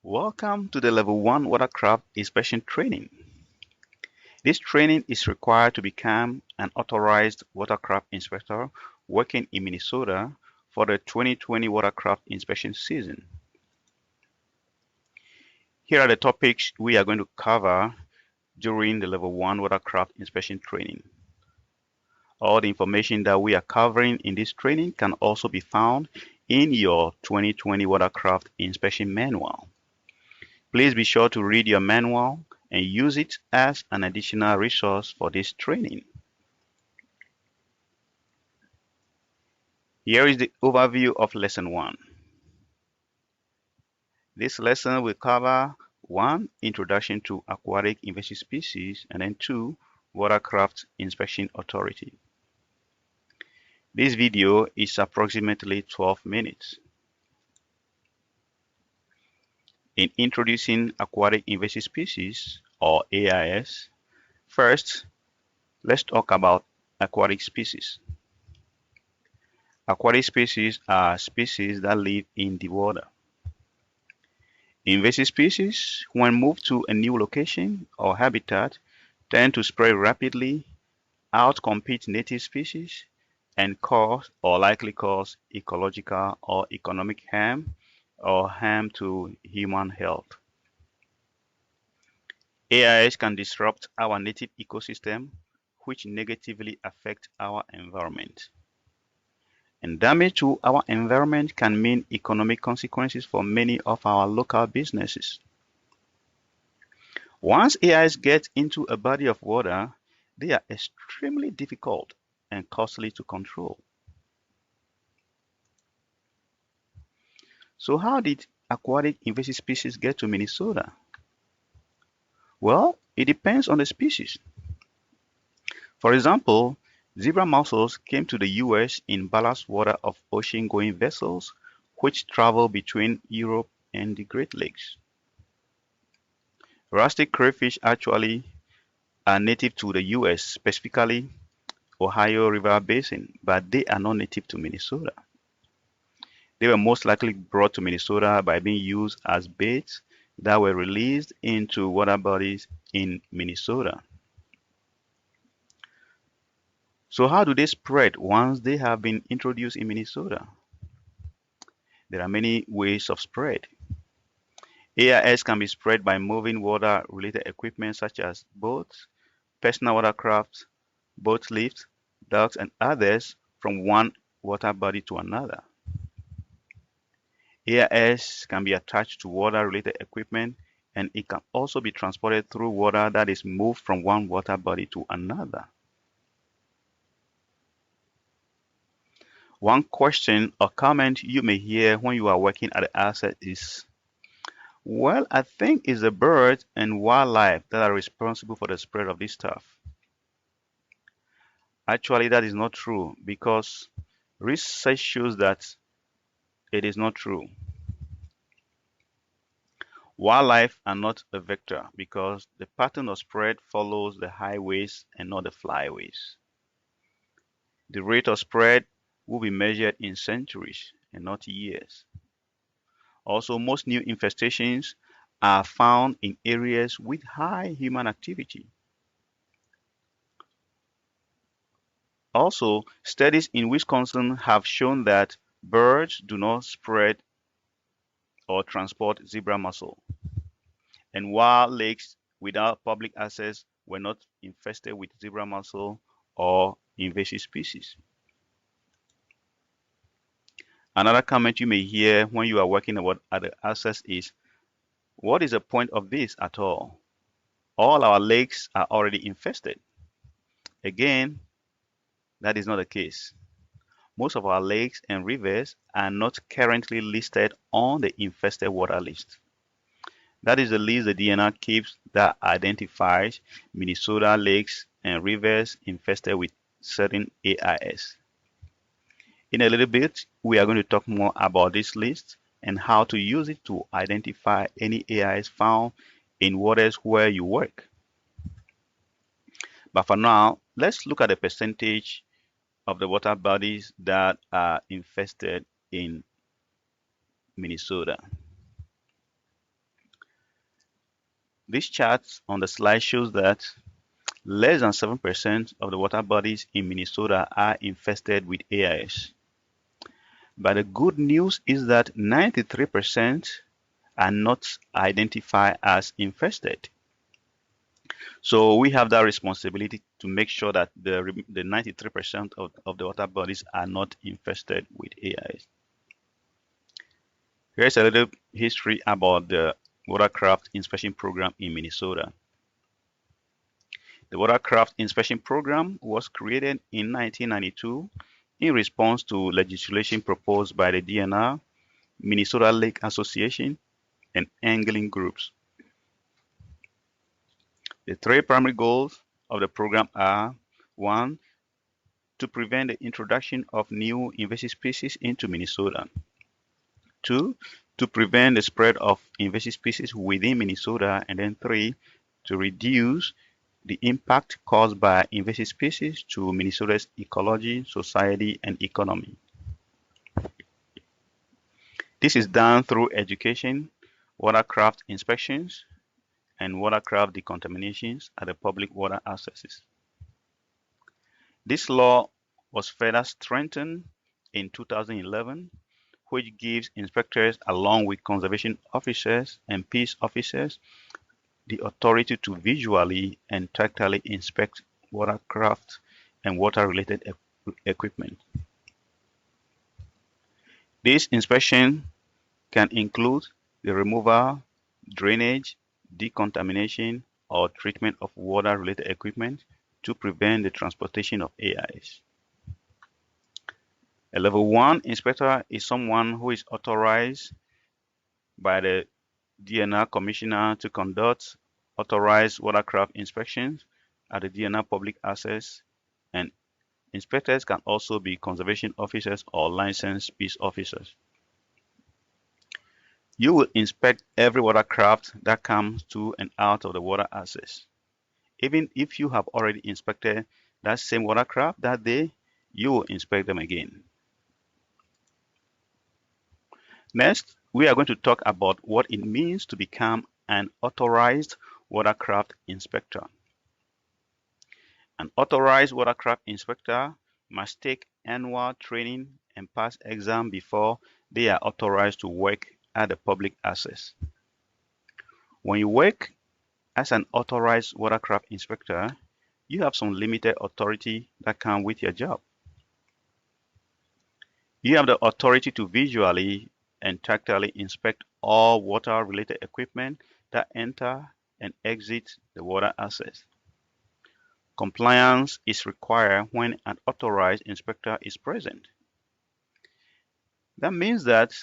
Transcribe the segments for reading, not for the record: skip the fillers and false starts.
Welcome to the Level 1 Watercraft Inspection Training. This training is required to become an authorized watercraft inspector working in Minnesota for the 2020 watercraft inspection season. Here are the topics we are going to cover during the Level 1 Watercraft Inspection Training. All the information that we are covering in this training can also be found in your 2020 Watercraft Inspection Manual. Please be sure to read your manual and use it as an additional resource for this training. Here is the overview of Lesson 1. This lesson will cover 1. Introduction to aquatic invasive species, and then 2. Watercraft Inspection Authority. This video is approximately 12 minutes. In introducing aquatic invasive species, or AIS, first, let's talk about aquatic species. Aquatic species are species that live in the water. Invasive species, when moved to a new location or habitat, tend to spread rapidly, outcompete native species, and cause or likely cause ecological or economic harm or harm to human health. AIS can disrupt our native ecosystem, which negatively affect our environment. And damage to our environment can mean economic consequences for many of our local businesses. Once AIs get into a body of water, they are extremely difficult and costly to control. So how did aquatic invasive species get to Minnesota? Well, it depends on the species. For example, zebra mussels came to the US in ballast water of ocean-going vessels which travel between Europe and the Great Lakes. Rustic crayfish actually are native to the US, specifically Ohio River Basin, but they are not native to Minnesota. They were most likely brought to Minnesota by being used as baits that were released into water bodies in Minnesota. So how do they spread once they have been introduced in Minnesota? There are many ways of spread. AIS can be spread by moving water-related equipment such as boats, personal watercraft, boat lifts, docks, and others from one water body to another. AIS can be attached to water-related equipment, and it can also be transported through water that is moved from one water body to another. One question or comment you may hear when you are working at the asset is, well, I think it's the birds and wildlife that are responsible for the spread of this stuff. Actually, that is not true because research shows that it is not true. Wildlife are not a vector because the pattern of spread follows the highways and not the flyways. The rate of spread will be measured in centuries and not years. Also, most new infestations are found in areas with high human activity. Also, studies in Wisconsin have shown that birds do not spread or transport zebra mussel, and wild lakes without public access were not infested with zebra mussel or invasive species. Another comment you may hear when you are working at the access is, what is the point of this at all? All our lakes are already infested. Again, that is not the case. Most of our lakes and rivers are not currently listed on the infested water list. That is the list the DNR keeps that identifies Minnesota lakes and rivers infested with certain AIS. In a little bit, we are going to talk more about this list and how to use it to identify any AIs found in waters where you work. But for now, let's look at the percentage of the water bodies that are infested in Minnesota. This chart on the slide shows that less than 7% of the water bodies in Minnesota are infested with AIS. But the good news is that 93% are not identified as infested. So we have that responsibility to make sure that the 93% of the water bodies are not infested with AIS. Here's a little history about the Watercraft inspection program in Minnesota. The Watercraft inspection program was created in 1992 in response to legislation proposed by the DNR, Minnesota Lake Association, and angling groups. The three primary goals of the program are: 1. To prevent the introduction of new invasive species into Minnesota. 2. To prevent the spread of invasive species within Minnesota. And then 3. To reduce the impact caused by invasive species to Minnesota's ecology, society, and economy. This is done through education, watercraft inspections, and watercraft decontaminations at the public water accesses. This law was further strengthened in 2011, which gives inspectors, along with conservation officers and peace officers, the authority to visually and tactily inspect watercraft and water-related equipment. This inspection can include the removal, drainage, decontamination, or treatment of water-related equipment to prevent the transportation of AIs. A Level 1 inspector is someone who is authorized by the DNR Commissioner to conduct authorized watercraft inspections at the DNR public access, and inspectors can also be conservation officers or licensed peace officers. You will inspect every watercraft that comes to and out of the water access. Even if you have already inspected that same watercraft that day, you will inspect them again. Next, we are going to talk about what it means to become an authorized watercraft inspector. An authorized watercraft inspector must take annual training and pass exam before they are authorized to work at the public access. When you work as an authorized watercraft inspector, you have some limited authority that come with your job. You have the authority to visually and tactily inspect all water-related equipment that enter and exit the water access. Compliance is required when an authorized inspector is present. That means that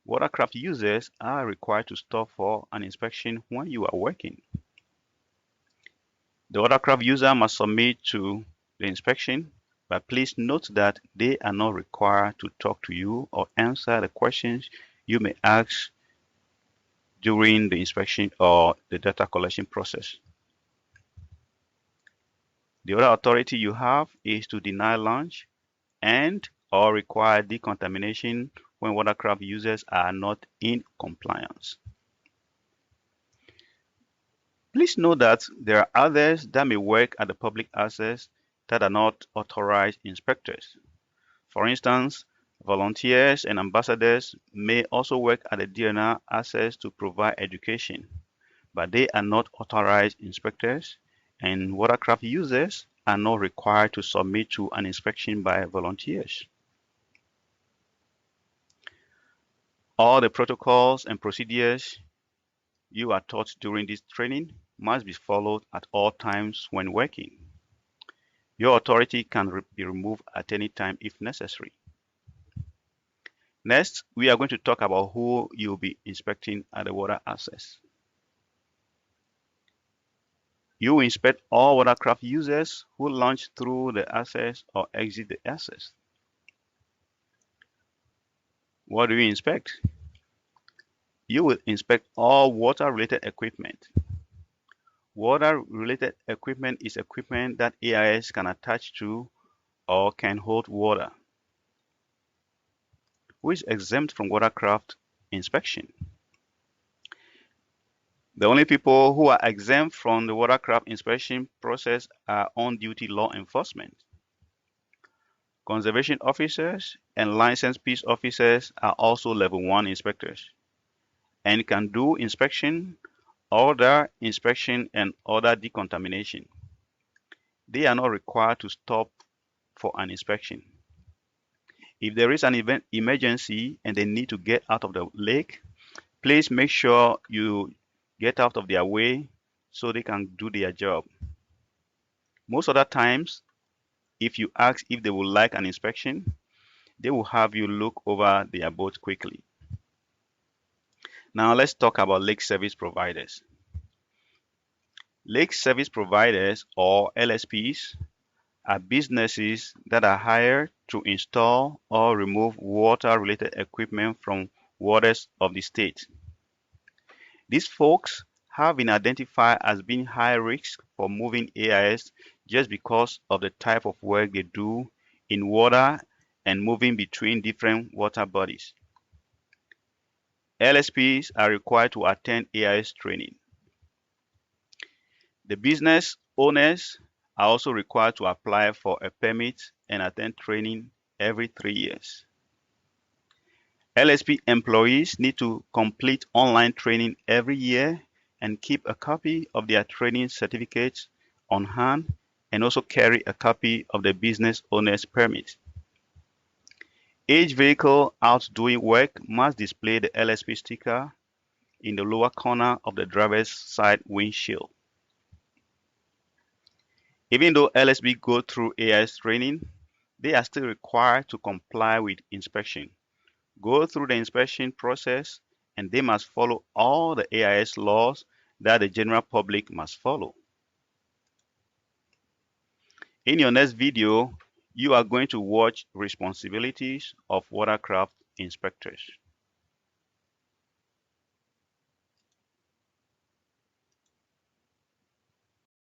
watercraft users are required to stop for an inspection when you are working. The watercraft user must submit to the inspection, but please note that they are not required to talk to you or answer the questions you may ask during the inspection or the data collection process. The other authority you have is to deny launch and or require decontamination when watercraft users are not in compliance. Please note that there are others that may work at the public access that are not authorized inspectors. For instance, volunteers and ambassadors may also work at the DNR access to provide education, but they are not authorized inspectors, and watercraft users are not required to submit to an inspection by volunteers. All the protocols and procedures you are taught during this training must be followed at all times when working. Your authority can be removed at any time if necessary. Next, we are going to talk about who you'll be inspecting at the water access. You will inspect all watercraft users who launch through the access or exit the access. What do you inspect? You will inspect all water-related equipment. Water-related equipment is equipment that AIS can attach to or can hold water, which is exempt from watercraft inspection. The only people who are exempt from the watercraft inspection process are on-duty law enforcement. Conservation officers and licensed peace officers are also level 1 inspectors and can do inspection, order inspection, and order decontamination. They are not required to stop for an inspection. If there is an emergency and they need to get out of the lake, please make sure you get out of their way so they can do their job. Most other times, if you ask if they would like an inspection, they will have you look over their boat quickly. Now let's talk about lake service providers. Lake service providers, or LSPs, are businesses that are hired to install or remove water-related equipment from waters of the state. These folks have been identified as being high risk for moving AIS just because of the type of work they do in water and moving between different water bodies. LSPs are required to attend AIS training. The business owners are also required to apply for a permit and attend training every 3 years. LSP employees need to complete online training every year and keep a copy of their training certificates on hand and also carry a copy of the business owner's permit. Each vehicle out doing work must display the LSP sticker in the lower corner of the driver's side windshield. Even though LSP go through AIS training, they are still required to comply with inspection, go through the inspection process, and they must follow all the AIS laws that the general public must follow. In your next video, you are going to watch responsibilities of watercraft inspectors.